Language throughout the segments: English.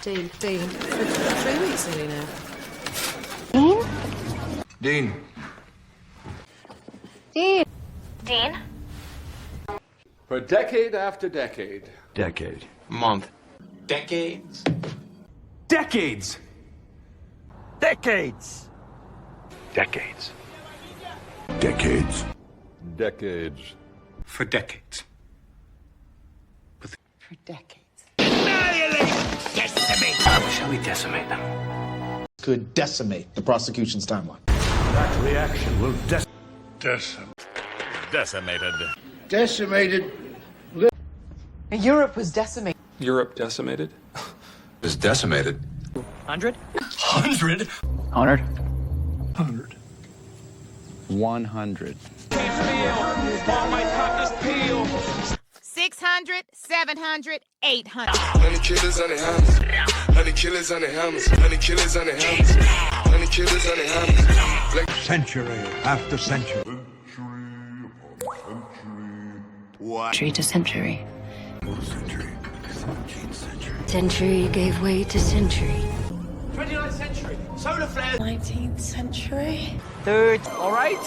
Dean. For 3 weeks nearly now. Dean. Dean? For decade after decade. Decade. Month. Decades. Decades! Decades! Decades. Decades. Decades. For decades. For decades. Decimate! How shall we decimate them? Could decimate the prosecution's timeline. That reaction will Decimated. Decimated. Europe was decimated. Europe decimated? Is decimated. 100? 100? 100? 100. 100. 600, 700, 800. 100 killers on the hammers. 100 killers on the hammers. 100 killers on the hammers. 100 killers on the hammers. Like century after century. Century to century. Century. Century gave way to century. 29th century. Solar flares. 19th century. Third. All right.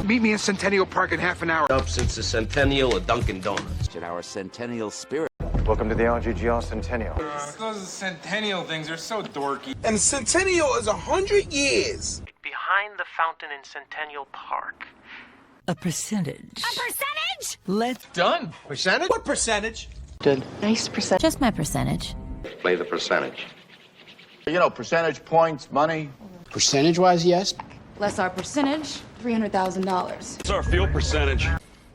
Meet me in Centennial Park in half an hour. Up since the centennial of Dunkin' Donuts. In our centennial spirit. Welcome to the LGGL Centennial. Those centennial things are so dorky. and Centennial is 100 years. Behind the fountain in Centennial Park. A percentage. A percentage? Let's Done. Percentage? What percentage? Good. nice percent. Just my percentage. Play the percentage. You know, percentage points, money. Percentage-wise, yes. Less our percentage, $300,000. What's our fuel percentage?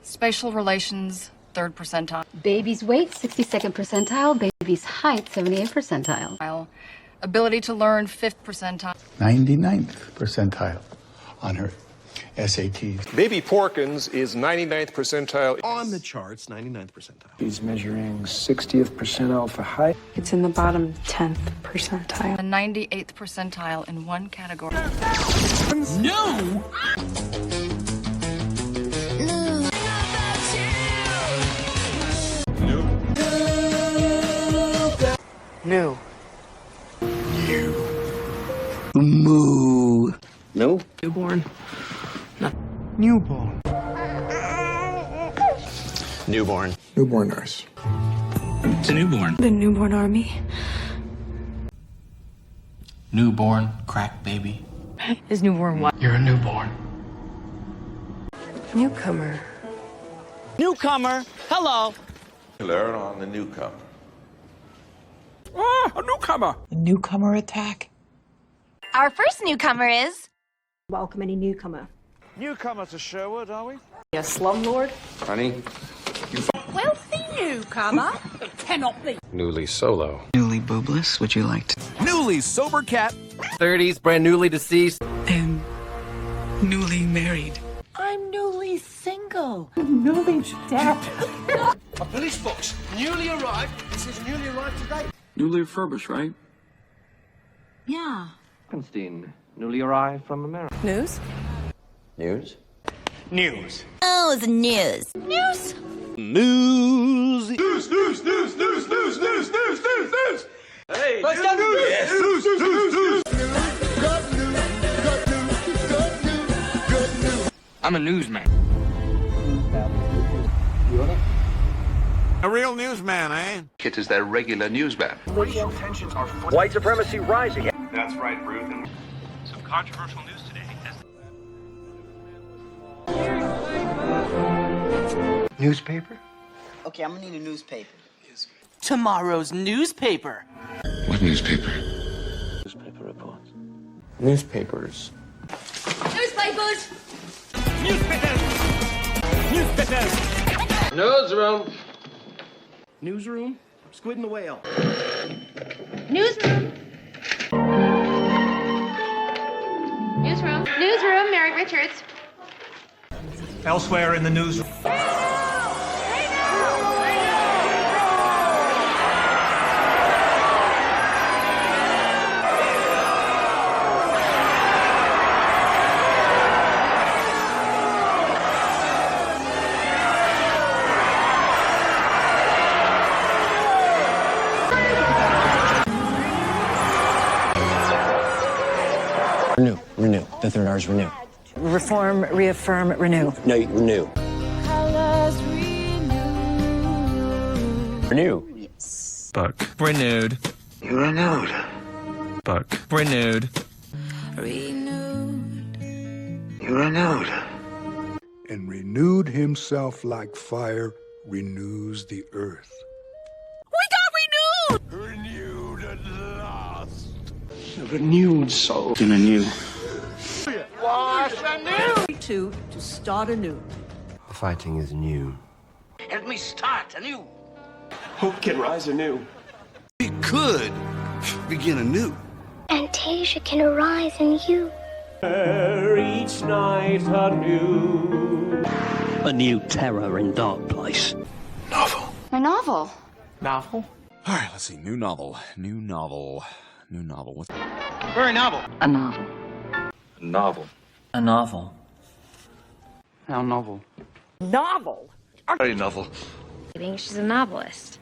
Spatial relations, 3rd percentile. Baby's weight, 62nd percentile. Baby's height, 78th percentile. Ability to learn, 5th percentile. 99th percentile on her SATs. Baby Porkins is 99th percentile. On the charts, 99th percentile. He's measuring 60th percentile for height. It's in the bottom 10th percentile. The 98th percentile in one category. No! New. Moo. No? Newborn. Newborn. Newborn. Newborn nurse. It's a newborn. The newborn army. Newborn. Crack baby. Is newborn what? You're a newborn. Newcomer. Newcomer. Hello. Learn on the newcomer. A newcomer. Newcomer attack. Our first newcomer is... Welcome any newcomer. Newcomers to Sherwood, are we? A slumlord? Honey? Wealthy newcomer. Cannot be. Newly solo. Newly boobless, would you like to? Newly sober cat. 30s, brand newly deceased. And newly married. I'm newly single. Newly dead. A police box. Newly arrived. This is newly arrived today. Newly refurbished, right? Yeah. Constantine. Newly arrived from America. News? News? News. Oh, the news. News? News! Hey, let's go news. I'm a newsman. A real newsman, eh? Kit is their regular newsman. Racial tensions are White supremacy rising. That's right, Ruth. some controversial news today. Newspaper? Okay, I'm gonna need a newspaper. Tomorrow's newspaper. What newspaper? Newspaper reports. Newspapers. Newspapers! Newsroom. Newsroom? Squid and the Whale. Newsroom. Newsroom, Mary Richards. Elsewhere in the news. Renew. The third R is renew. Reform, reaffirm, renew. No, renew. Renew. Book. Renewed. You renewed. Book. Renewed. You renewed. And renewed himself like fire renews the earth. Renewed at last. A renewed soul in a new. To start anew. Fighting is new. Help me start anew. Hope can rise anew. We could begin anew. Fantasia can arise in you. Each night anew. A new terror in dark place. Novel. My novel. Novel? All right, let's see. New novel. New novel. What's Very novel. A novel. Novel. A novel. How novel? Novel? Very novel. I think she's a novelist.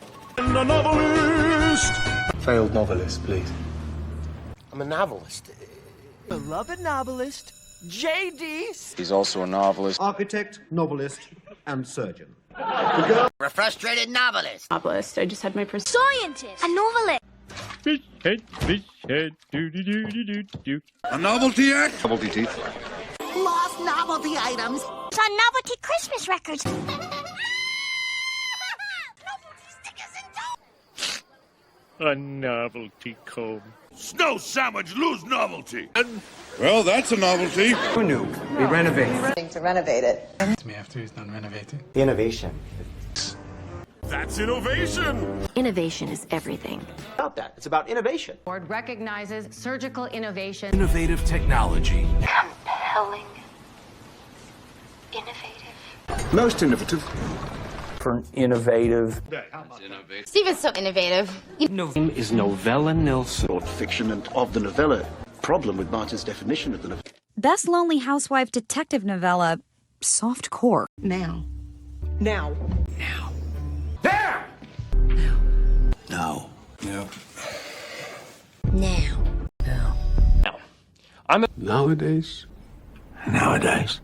Failed novelist, please. I'm a novelist. Beloved novelist, J.D. He's also a novelist. Architect, novelist, and surgeon. We're a frustrated novelist. Novelist. I just had my Scientist. A novelist. Fish head, do. a novelty act? Novelty teeth. Lost novelty items. It's on novelty Christmas records. Novelty stickers and A novelty comb. Snow sandwich, lose novelty. Well, that's a novelty. Renew. We renovate. To renovate it. Me after he's done renovating. The innovation. That's innovation. Innovation is everything. About that. It's about innovation. Board recognizes surgical innovation. Innovative technology. Compelling. Innovative. Most innovative. For innovative. Steve is so innovative. Name is Novella Nilsson. Fiction and of the novella. Problem with Martin's definition of the novella. Best lonely housewife detective novella, soft core. Now. No. Yep. Now. Nowadays. Nowadays.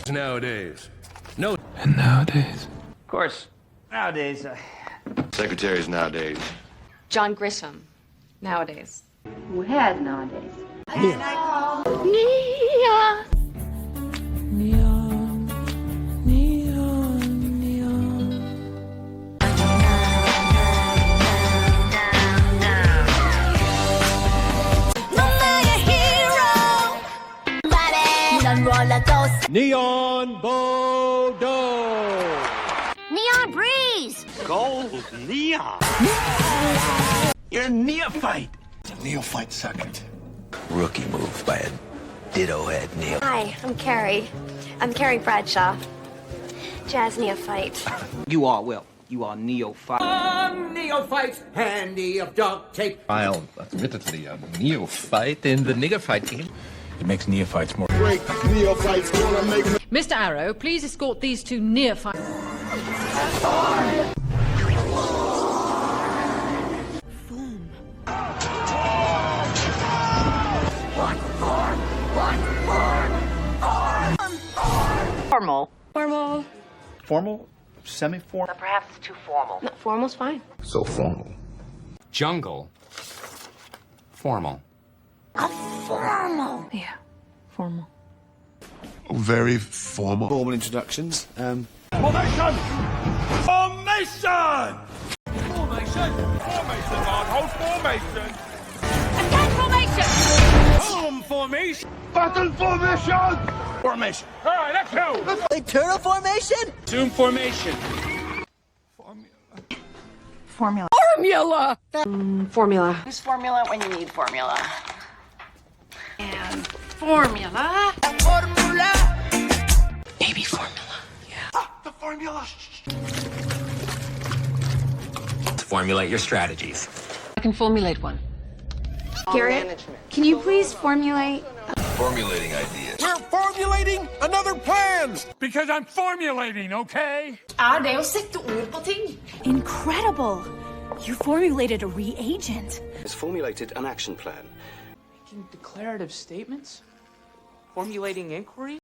Nowadays. No. And nowadays. Of course. Nowadays, Secretaries nowadays. John Grisham. Nowadays. Who had nowadays? Nia. Neon Bordeaux. Neon breeze. gold neon. You're a neophyte. It's a neophyte second. Rookie move by a ditto head Neil. Hi, I'm Carrie. I'm Carrie Bradshaw. Jazz neophyte. You are, well, you are neophyte. Neophyte, handy of duct tape. I'll admittedly a neophyte in the niggerfight game. It makes neophytes more. Great neophytes gonna make me. Mr. Arrow, please escort these two neophytes. Formal. Formal. Formal? Semi-formal? Perhaps too formal. No, formal's fine. So formal. Jungle. Formal. Formal. Yeah, formal. Very formal. Formal introductions. Formation! Formation! Formation! Formation, Arnold! Formation! Attack formation! Home formation! Battle formation! Formation! All right, let's go! Eternal formation? Zoom formation. Formula. Formula! Formula. Use formula when you need formula. And formula. Formula! Baby formula. The formula! Formulate your strategies. I can formulate one. Garrett, can you please formulate? Formulating ideas. We're formulating another plan! Because I'm formulating, okay? Det er å sette ord på ting. Incredible. You formulated a reagent. Has formulated an action plan. Making declarative statements? Formulating inquiry?